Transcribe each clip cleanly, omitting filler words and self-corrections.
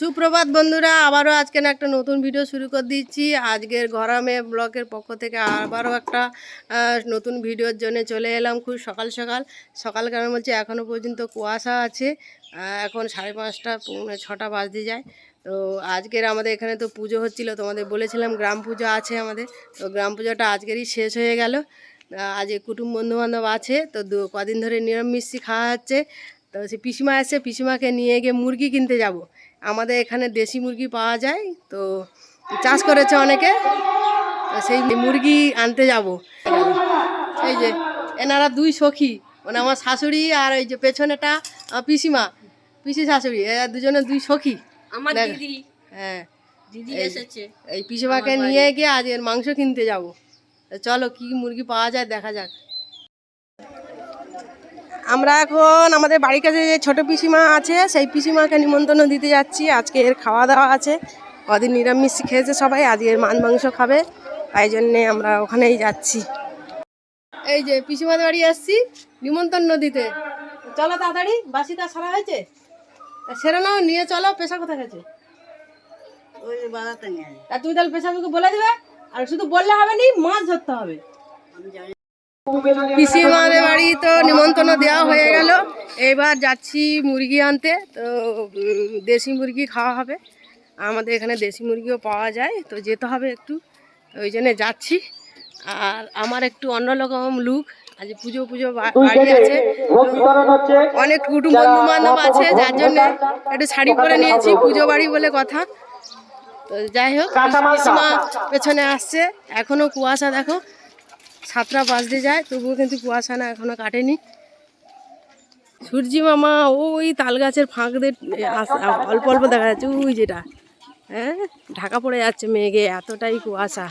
সুপ্রভাত বন্ধুরা, আবারও আজকে একটা নতুন ভিডিও শুরু করে দিচ্ছি। আজকের গরমে ব্লগের পক্ষ থেকে আবারও একটা নতুন ভিডিওর জন্য চলে এলাম। খুব সকাল সকাল সকাল কারণ বলছি এখনও পর্যন্ত কুয়াশা আছে। এখন 5:30 6টা বাজতে যায়। তো আজকের আমাদের এখানে তো পুজো হচ্ছিল, তোমাদের বলেছিলাম গ্রাম পুজো আছে আমাদের। তো গ্রাম পুজোটা আজকেরই শেষ হয়ে গেল। আজ কুটুম বন্ধুবান্ধব আছে, তো কদিন ধরে নিরামিষ খাওয়া হচ্ছে। তো সে পিসিমা এসে, পিসিমাকে নিয়ে গিয়ে মুরগি কিনতে যাব। আমাদের এখানে দেশি মুরগি পাওয়া যায়, তো চাষ করেছে অনেকে, তো সেই মুরগি আনতে যাব। এই যে এনারা দুই সখী, মানে আমার শাশুড়ি আর ওই যে পেছনেটা পিসিমা, পিসি শাশুড়ি, এরা দুজনে দুই সখী। আমার দিদি, হ্যাঁ দিদি এসেছে। এই পিসিমাকে নিয়ে গিয়ে আজ এর মাংস কিনতে যাব। চলো কি মুরগি পাওয়া যায় দেখা যাক। আমরা এখন আমাদের বাড়ির কাছে যে ছোটো পিসিমা আছে, সেই পিসিমাকে নিমন্ত্রণ দিতে যাচ্ছি। আজকে এর খাওয়া দাওয়া আছে, কদিন নিরামিষ খেয়েছে সবাই, আজকে এর মাংস খাবে, তাই জন্যে আমরা ওখানেই যাচ্ছি। এই যে পিসিমাদের বাড়ি আসছি নিমন্ত্রণ দিতে। চলো তাড়াতাড়ি, বাসিটা সারা হয়েছে, সেরে নাও, নিয়ে চলো। পেশা কোথায় গেছে? ওই বাজাতে নিয়ে আর তুমি তাহলে পেশাকে বলে দেবে, আর শুধু বললে হবে নি, মাছ ধরতে হবে। পিসিমাদের বাড়ি তো নিমন্ত্রণ দেওয়া হয়ে গেল, এবার যাচ্ছি মুরগি আনতে। তো দেশি মুরগি খাওয়া হবে, আমাদের এখানে দেশি মুরগিও পাওয়া যায়, তো যেতে হবে একটু, ওই জন্য যাচ্ছি। আর আমার একটু অন্যরকম লুক, আজ পুজো বাড়ি আছে, অনেক কুটুম বন্ধু বান্ধব আছে, যার জন্য একটু শাড়ি পরে নিয়েছি, পুজো বাড়ি বলে কথা। তো যাই হোক, পিসিমা পেছনে আসছে, এখনও কুয়াশা দেখো, 7টা বাজতে যায়, তবুও কিন্তু কুয়াশা না এখনো কাটেনি। সূর্যি মামা ওই তাল গাছের ফাঁক দিয়ে অল্প অল্প দেখা যাচ্ছে, ওই যেটা, হ্যাঁ, ঢাকা পড়ে যাচ্ছে মেঘে, এতটাই কুয়াশা।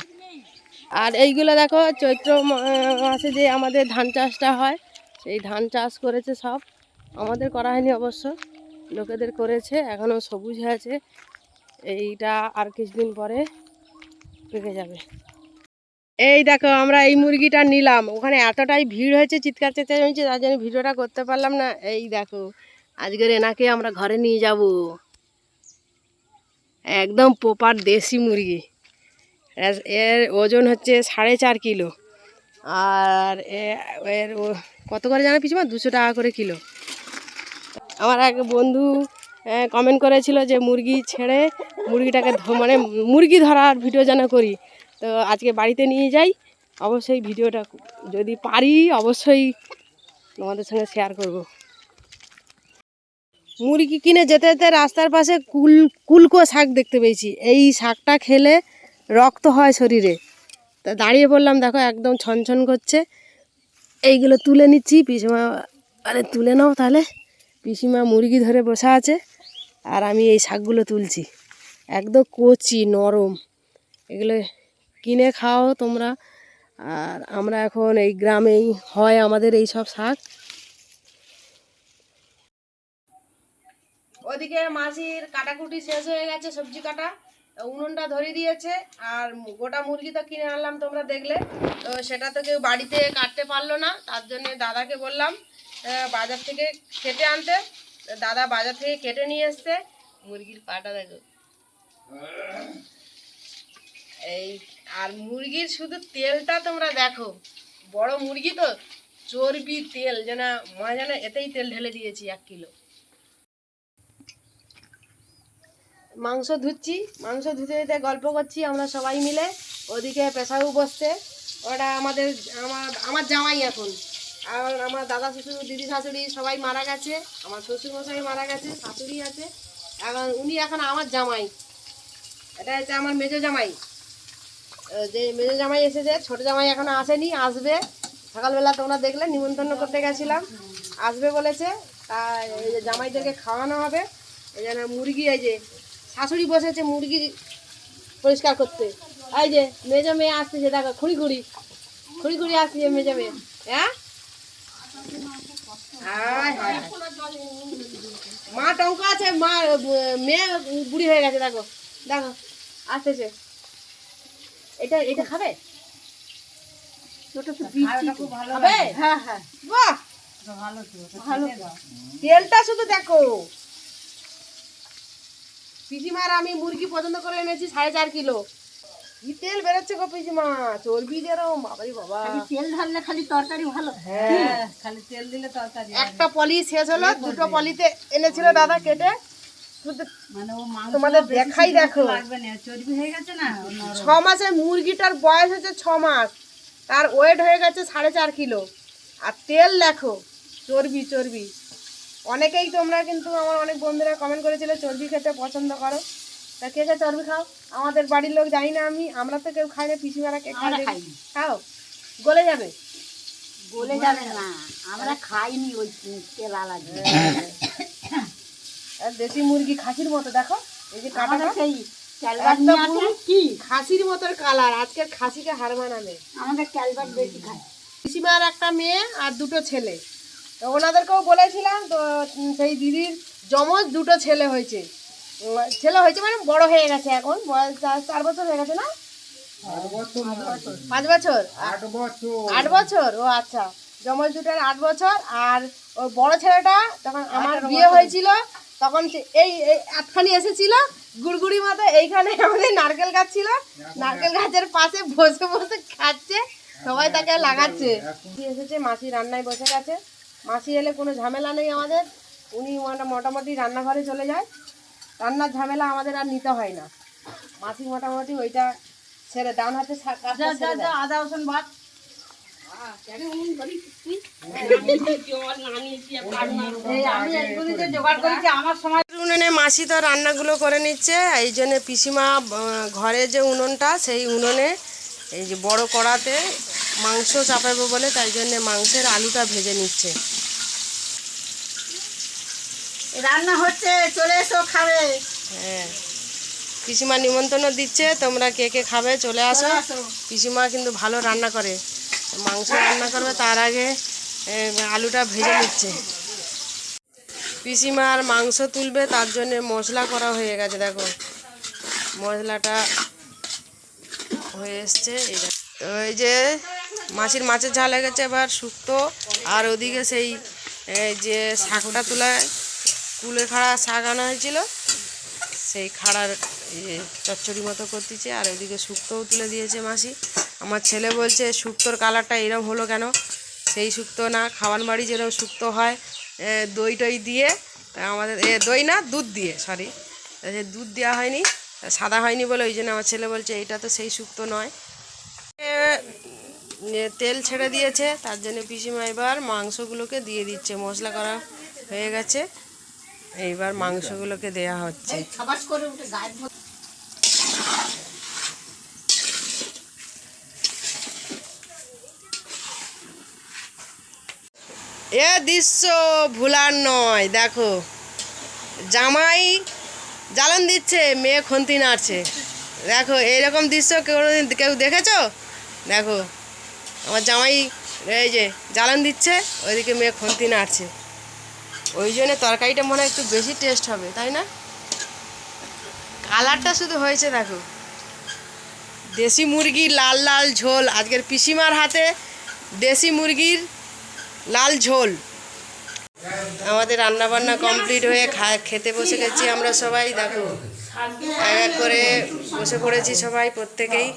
আর এইগুলো দেখো, চৈত্র মাসে যে আমাদের ধান চাষটা হয়, সেই ধান চাষ করেছে সব, আমাদের করা হয়নি অবশ্য, লোকেদের করেছে, এখনও সবুজ হয়ে আছে। এইটা আর কিছুদিন পরে পেকে যাবে। এই দেখো আমরা এই মুরগিটা নিলাম, ওখানে এতটাই ভিড় হয়েছে, চিৎকার চেঁচাই হয়েছে, তার জন্য ভিডিওটা করতে পারলাম না। এই দেখো আজকের এনাকে আমরা ঘরে নিয়ে যাব, একদম প্রপার দেশি মুরগি। এর ওজন হচ্ছে 4.5 কিলো, আর এর কত করে জানো পিছুমা? 200 টাকা করে কিলো। আমার এক বন্ধু কমেন্ট করেছিল যে মুরগি ছেড়ে মুরগিটাকে মানে মুরগি ধরার ভিডিও যেন করি, তো আজকে বাড়িতে নিয়ে যাই, অবশ্যই ভিডিওটা যদি পারি অবশ্যই তোমাদের সঙ্গে শেয়ার করব। মুরগি কিনে যেতে যেতে রাস্তার পাশে কুলকো শাক দেখতে পেয়েছি, এই শাকটা খেলে রক্ত হয় শরীরে, তা দাঁড়িয়ে পড়লাম, দেখো একদম ছনছন করছে। এইগুলো তুলে নিচ্ছি, পিসিমা আরে তুলে নাও তাহলে। পিসিমা মুরগি ধরে বসে আছে, আর আমি এই শাকগুলো তুলছি, একদম কচি নরম, এগুলো কিনে খাও তোমরা। আর আমরা এখন এই গ্রামেই হয় আমাদের এই সব শাক। ওদিকে মাসির কাটাকুটি শেষ হয়ে গেছে, সবজি কাটা, উনুনটা ধরিয়ে দিয়েছে। আর গোটা মুরগি তো কিনে আনলাম, তোমরা দেখলে, তো সেটা তো কেউ বাড়িতে কাটতে পারলো না, তার জন্য দাদাকে বললাম বাজার থেকে কেটে আনতে। দাদা বাজার থেকে কেটে নিয়ে এসছে। মুরগির পাটা দেখো, এই, আর মুরগির শুধু তেলটা তোমরা দেখো, বড় মুরগি তো চর্বি তেল যেন মনে যেন এতেই তেল ঢেলে দিয়েছি 1 কিলো। মাংস ধুচ্ছি, মাংস ধুতে ধুতে গল্প করছি আমরা সবাই মিলে। ওদিকে পেশাও বসছে, ওটা আমার জামাই এখন। আর আমার দাদা শ্বশুর, দিদি শাশুড়ি সবাই মারা গেছে, আমার শ্বশুর মশাই মারা গেছে, শাশুড়ি আছে, এখন উনি এখন আমার জামাই। এটা হচ্ছে আমার মেজো জামাই, যে মেজো জামাই এসেছে, ছোটো জামাই এখনও আসেনি, আসবে। সকালবেলা তোমরা দেখলে নিমন্ত্রণ করতে গেছিলাম, আসবে বলেছে, তাই এই যে জামাইদেরকে খাওয়ানো হবে। এই জন্য মুরগি, এই যে শাশুড়ি বসেছে মুরগি পরিষ্কার করতে। এই যে মেজো মেয়ে আসতেছে, দেখো খুঁড়ি খুঁড়ি আসতেছে মেজো মেয়ে, হ্যাঁ। মা টঙ্কা আছে, মা মেয়ে বুড়ি হয়ে গেছে, দেখো দেখো আসতেছে। এটা খাবে, হ্যাঁ হ্যাঁ, বাহ ভালো, তেলটা শুধু দেখো, পিসিমার আমি মুরগি পছন্দ করে এনেছি 4.5 কিলো। কি তেল বেরোচ্ছে গো পিসিমা, চর্বি যেরকম, বাবারি বাবা। তেল ঢাললে খালি তরকারি ভালো। হ্যাঁ, খালি তেল দিলে তরকারি একটা পলি শেষ হলো, দুটো পলিতে এনেছিল দাদা কেটে। শুধু মানে ও মাংস তোমাদের দেখাই দেখো, লাগবে না, চর্বি হয়ে গেছে না। 6 মাসের মুরগিটার বয়স হচ্ছে 6 মাস, তার ওয়েট হয়ে গেছে 4.5 কিলো। আর তেল দেখো, চর্বি চর্বি। অনেকেই তোমরা কিন্তু আমার অনেক বন্ধুরা কমেন্ট করেছিলে চর্বি খেতে পছন্দ করো, তা কে কে চর্বি খাও? আমাদের বাড়ির লোক জানি না, আমরা তো কেউ খাই না, পিসিমারা কে খাই? খাও, গলে যাবে। গলে যাবে না, আমরা খাইনি ওই তেল আলাদা। আর দেশি মুরগি খাসির মতো দেখো, এই যে কাটাটা সেই একদম পুরো কি খাসির মতো কালার। আজকের খাসিকে হার মানাবে। আমাদের ক্যালবাট বেশি খায়। পিসিমার একটা মেয়ে আর দুটো ছেলে, তো ওনাদেরকেও বলেছিলাম, তো সেই দিদির যমজ দুটো ছেলে হয়েছে। ছেলে হয়েছে মানে বড় হয়ে গেছে, এখন বয়স 4 বছর হয়ে গেছে না, 5 বছর, 8 বছর। ও আচ্ছা, যমজ দুটোর 8 বছর। আর ওই বড় ছেলেটা যখন আমার বিয়ে হয়েছিল তখন এই আটখানি এসেছিল গুড়গুড়ি মতো, এইখানে আমাদের নারকেল গাছ ছিল, নারকেল গাছের পাশে বসে বসে খাচ্ছে, সবাই তাকে লাগাচ্ছে। এসেছে মাসি রান্নায় বসে গেছে। মাসি এলে কোনো ঝামেলা নেই আমাদের, উনি মোটামুটি রান্নাঘরে চলে যায়, রান্নার ঝামেলা আমাদের আর নিতে হয় না। মাসি মোটামুটি ওইটা ছেড়ে ডান হাতে আদা রসুন ভাত উনুনে মাসি তো রান্নাগুলো করে নিচ্ছে, এই জন্য পিসিমা ঘরে যে উনুনটা সেই উনুনে এই যে বড় কড়াতে মাংস চাপাবো বলে, তাই জন্য মাংসের আলুটা ভেজে নিচ্ছে। রান্না হচ্ছে, চলে এসো খাবে। হ্যাঁ, পিসিমা নিমন্ত্রণ দিচ্ছে, তোমরা কে কে খাবে চলে আসো। পিসিমা কিন্তু ভালো রান্না করে, মাংস রান্না করবে তার আগে আলুটা ভেজে নিচ্ছে। পিসিমার মাংস তুলবে, তার জন্য মশলা করা হয়ে গেছে, দেখো মশলাটা হয়ে এসছে। এই যে মাছের ঝাল হয়ে গেছে, এবার শুক্তো। আর ওদিকে সেই যে শাকটা তুলে কুলে খাড়া শাক আনা হয়েছিল, সেই খাড়ার চচ্চড়ি মতো করতেছে। আর ওদিকে শুক্তোও তুলে দিয়েছে মাসি। আমার ছেলে বলছে শুক্তোর কালারটা এরকম হলো কেন? সেই শুক্তো না, খাওয়ান বাড়ি যেরকম শুক্তো হয় দই টই দিয়ে, আমাদের দই না দুধ দিয়ে, সরি দুধ দেওয়া হয়নি, সাদা হয়নি বলে ওই জন্য আমার ছেলে বলছে এইটা তো সেই শুক্তো নয়। তেল ছেড়ে দিয়েছে, তার জন্য পিসিমা এবার মাংসগুলোকে দিয়ে দিচ্ছে। মশলা করা হয়ে গেছে, এইবার মাংসগুলোকে দেয়া হচ্ছে। এ দৃশ্য ভুলার নয়, দেখো জামাই জ্বালান দিচ্ছে, মেয়ে খুন্তি নাড়ছে। দেখো এইরকম দৃশ্য কেউ দেখেছো? দেখো আমার জামাই এই যে জ্বালান দিচ্ছে, ওইদিকে মেয়ে খুন্তি নাড়ছে। ওই জন্য তরকারিটা মনে হয় একটু বেশি টেস্ট হবে, তাই না? কালারটা শুধু হয়েছে দেখো। দেশি মুরগির লাল লাল ঝোল, আজকের পিসিমার হাতে দেশি মুরগির লাল ঝোল। আমাদের রান্নাবান্না কমপ্লিট হয়ে খেতে বসে গেছি আমরা সবাই। দেখো এক এক করে বসে পড়েছি সবাই, প্রত্যেকেই।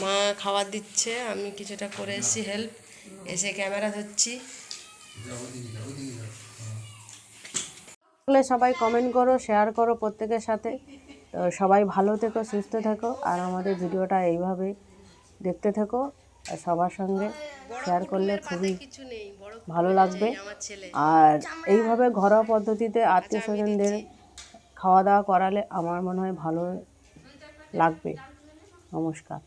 মা খাবার দিচ্ছে, আমি কিছুটা করে এসেছি হেল্প, এসে ক্যামেরা ধরছি। সবাই কমেন্ট করো, শেয়ার করো প্রত্যেকের সাথে। তো সবাই ভালো থেকো, সুস্থ থেকো, আর আমাদের ভিডিওটা এইভাবে দেখতে থেকো। আর সবার সঙ্গে শেয়ার করলে খুবই ভালো লাগবে। আর এইভাবে ঘরোয়া পদ্ধতিতে আত্মীয় স্বজনদের খাওয়া দাওয়া করালে আমার মনে হয় ভালো লাগবে। নমস্কার।